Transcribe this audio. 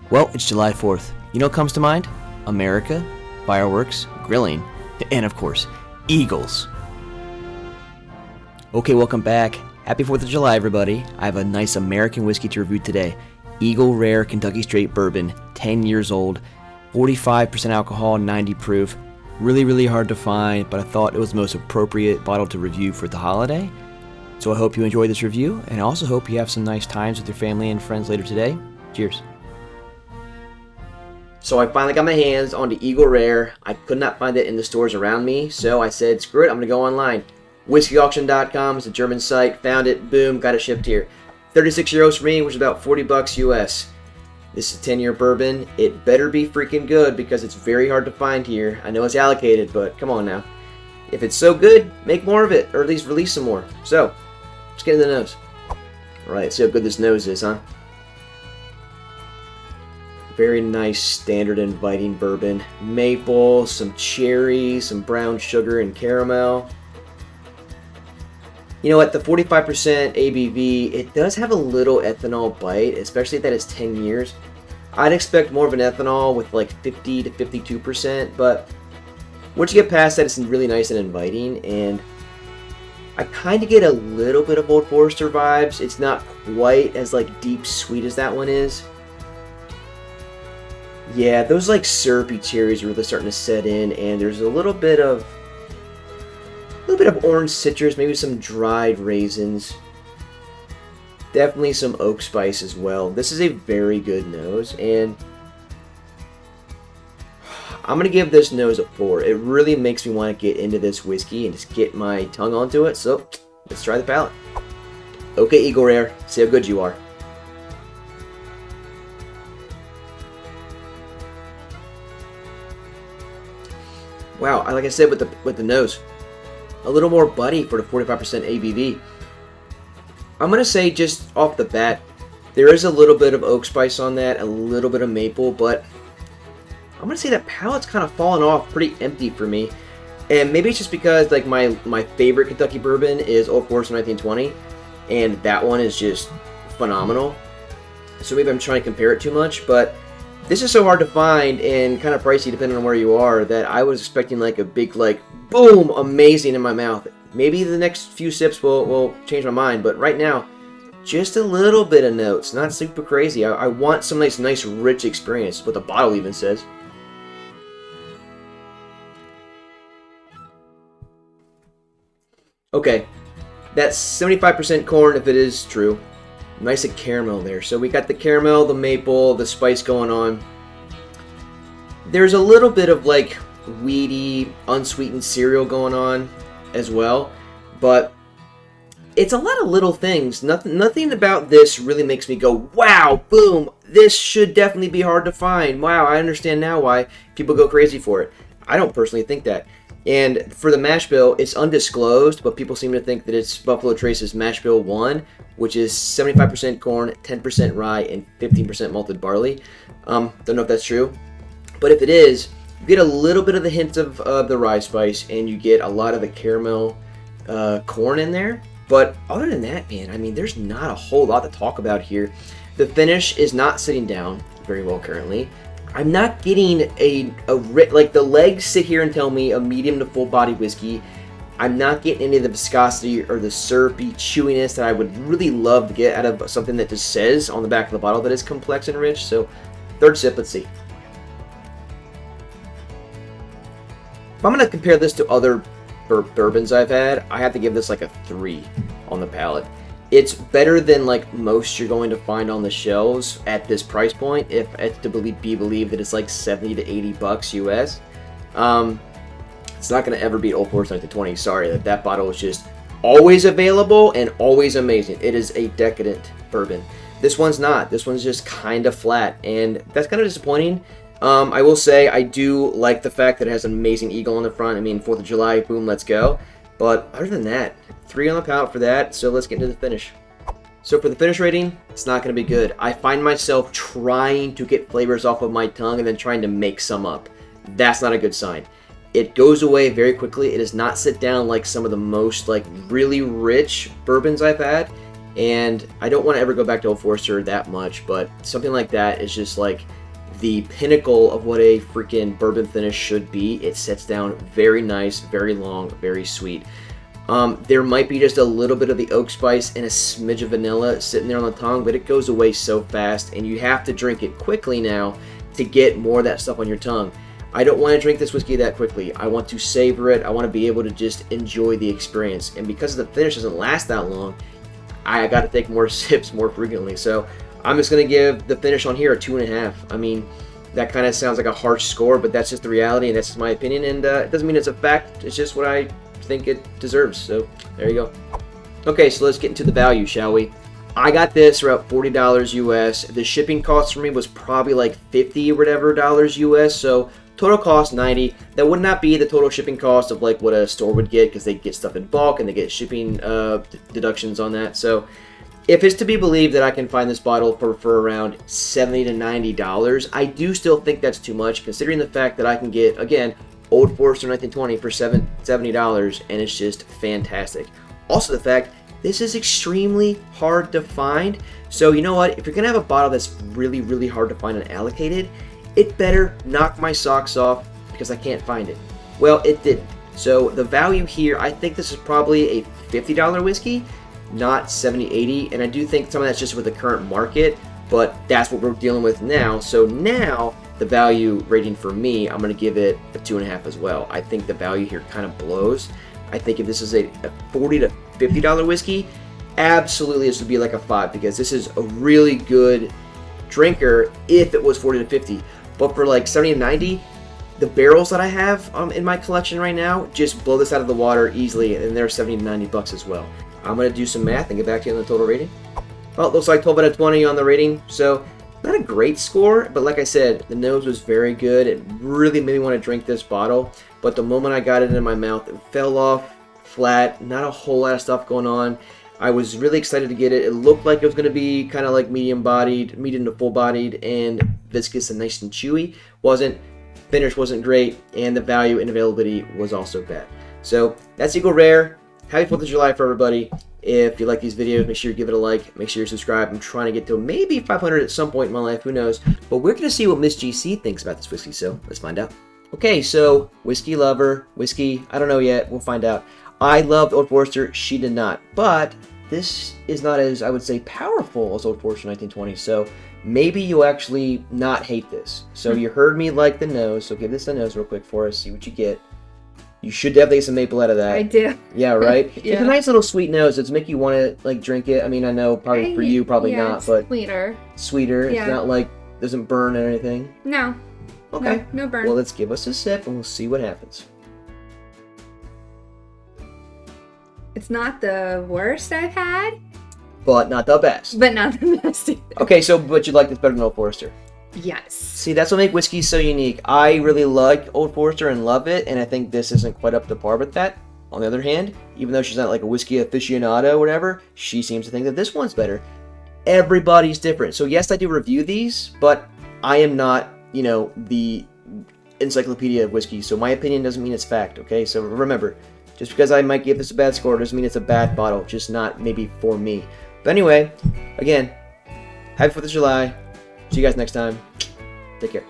Well, it's July 4th. You know what comes to mind? America, fireworks, grilling, and of course, eagles. Okay, welcome back. Happy 4th of July, everybody. I have a nice American whiskey to review today. Eagle Rare Kentucky Straight Bourbon, 10 years old, 45% alcohol, 90 proof. Really hard to find, but I thought it was the most appropriate bottle to review for the holiday. So I hope you enjoy this review, and I also hope you have some nice times with your family and friends later today. Cheers. So I finally got my hands on the Eagle Rare. I could not find it in the stores around me, so I said, screw it, I'm going to go online. Whiskyauction.com is a German site. Found it, boom, got it shipped here. 36 euros for me, which is about 40 bucks US. This is a 10-year bourbon. It better be freaking good because it's very hard to find here. I know it's allocated, but come on now. If it's so good, make more of it, or at least release some more. So, let's get into the nose. Alright, see how good this nose is, huh? Very nice, standard, inviting bourbon. Maple, some cherry, some brown sugar, and caramel. You know what, the 45% ABV, it does have a little ethanol bite, especially that it's 10 years. I'd expect more of an ethanol with like 50 to 52%, but once you get past that, it's really nice and inviting, and I kind of get a little bit of Old Forester vibes. It's not quite as like deep sweet as that one is. Yeah, those like syrupy cherries are really starting to set in, and there's a little bit of orange citrus, maybe some dried raisins. Definitely some oak spice as well. This is a very good nose, and I'm going to give this nose a 4. It really makes me want to get into this whiskey and just get my tongue onto it, so let's try the palate. Okay, Eagle Rare, see how good you are. Wow, like I said with the nose, a little more butty for the 45% ABV. I'm going to say just off the bat, there is a little bit of oak spice on that, a little bit of maple, but I'm going to say that palate's kind of fallen off pretty empty for me. And maybe it's just because like my favorite Kentucky bourbon is Old Forester 1920, and that one is just phenomenal. So maybe I'm trying to compare it too much, but this is so hard to find and kind of pricey depending on where you are that I was expecting like a big like boom amazing in my mouth. Maybe the next few sips will change my mind, but right now just a little bit of notes, not super crazy. I want some nice rich experience, what the bottle even says. Okay, that's 75% corn if it is true. Nice and caramel there. So we got the caramel, the maple, the spice going on. There's a little bit of like weedy, unsweetened cereal going on as well, but it's a lot of little things. Nothing about this really makes me go, wow, boom, this should definitely be hard to find. Wow, I understand now why people go crazy for it. I don't personally think that. And for the mash bill, it's undisclosed, but people seem to think that it's Buffalo Trace's Mash Bill 1, which is 75% corn, 10% rye, and 15% malted barley. Don't know if that's true. But if it is, you get a little bit of the hint of the rye spice, and you get a lot of the caramel corn in there. But other than that, man, I mean, there's not a whole lot to talk about here. The finish is not sitting down very well currently. I'm not getting like the legs sit here and tell me a medium to full body whiskey. I'm not getting any of the viscosity or the syrupy chewiness that I would really love to get out of something that just says on the back of the bottle that is complex and rich. So, third sip, let's see. If I'm going to compare this to other bourbons I've had, I have to give this like a 3 on the palate. It's better than like most you're going to find on the shelves at this price point, if it's to be believed that it's like 70 to 80 bucks US. It's not going to ever beat Old Forester 1920. Sorry, that bottle is just always available and always amazing. It is a decadent bourbon. This one's not. This one's just kind of flat, and that's kind of disappointing. I will say I do like the fact that it has an amazing eagle on the front. I mean, 4th of July, boom, let's go. But other than that, 3 on the palate for that, so let's get into the finish. So for the finish rating, it's not going to be good. I find myself trying to get flavors off of my tongue and then trying to make some up. That's not a good sign. It goes away very quickly. It does not sit down like some of the most like really rich bourbons I've had. And I don't want to ever go back to Old Forester that much, but something like that is just like the pinnacle of what a freaking bourbon finish should be. It sets down very nice, very long, very sweet. There might be just a little bit of the oak spice and a smidge of vanilla sitting there on the tongue, but it goes away so fast, and you have to drink it quickly now to get more of that stuff on your tongue. I don't want to drink this whiskey that quickly. I want to savor it. I want to be able to just enjoy the experience. And because the finish doesn't last that long, I got to take more sips more frequently. So I'm just going to give the finish on here a 2.5. I mean, that kind of sounds like a harsh score, but that's just the reality, and that's just my opinion. And it doesn't mean it's a fact. It's just what I think it deserves. So there you go. Okay, so let's get into the value, shall we? I got this for about $40 US. The shipping cost for me was probably like $50 or whatever dollars US. So total cost $90. That would not be the total shipping cost of like what a store would get, because they get stuff in bulk and they get shipping deductions on that. So if it's to be believed that I can find this bottle for around $70 to $90, I do still think that's too much, considering the fact that I can get, again, Old Forester 1920 for $70, and it's just fantastic. Also the fact, this is extremely hard to find. So you know what? If you're gonna have a bottle that's really, really hard to find and allocated, it better knock my socks off, because I can't find it. Well, it didn't. So the value here, I think this is probably a $50 whiskey, not $70, $80, and I do think some of that's just with the current market, but that's what we're dealing with now. So now the value rating for me, I'm going to give it a 2.5 as well. I think the value here kind of blows. I think if this is a $40 to $50 whiskey, absolutely this would be like a 5, because this is a really good drinker if it was 40 to 50. But for like 70 to 90, the barrels that I have in my collection right now just blow this out of the water easily, and they're 70 to 90 bucks as well. I'm going to do some math and get back to you on the total rating. Well, it looks like 12 out of 20 on the rating, so not a great score, but like I said, the nose was very good. It really made me want to drink this bottle, but the moment I got it in my mouth, it fell off flat, not a whole lot of stuff going on. I was really excited to get it. It looked like it was going to be kind of like medium to full bodied, and viscous and nice and chewy. Wasn't. Finish wasn't great, and the value and availability was also bad. So that's Eagle Rare. Happy 4th of July for everybody. If you like these videos, make sure you give it a like. Make sure you subscribe. I'm trying to get to maybe 500 at some point in my life. Who knows? But we're going to see what Miss GC thinks about this whiskey, so let's find out. Okay, so whiskey lover, whiskey, I don't know yet. We'll find out. I loved Old Forester. She did not. But this is not as, I would say, powerful as Old Forester 1920. So maybe you'll actually not hate this. So you heard me like the nose. So give this a nose real quick for us. See what you get. You should definitely get some maple out of that. I do. Yeah, right? Yeah. It's a nice little sweet nose. It's make you want to like drink it. I mean, I know probably for you, probably not, it's but sweeter. Sweeter. Yeah. It's not like doesn't burn or anything. No. Okay. No burn. Well, let's give us a sip and we'll see what happens. It's not the worst I've had, But not the best. but not the best either. Okay, so but you like this better than Old Forester. Yes. See, that's what makes whiskey so unique. I really like Old Forester and love it, and I think this isn't quite up to par with that. On the other hand, even though she's not like a whiskey aficionado or whatever, she seems to think that this one's better. Everybody's different. So yes, I do review these, but I am not, you know, the encyclopedia of whiskey, so my opinion doesn't mean it's fact, okay? So remember, just because I might give this a bad score doesn't mean it's a bad bottle, just not maybe for me. But anyway, again, happy 4th of July. See you guys next time. Take care.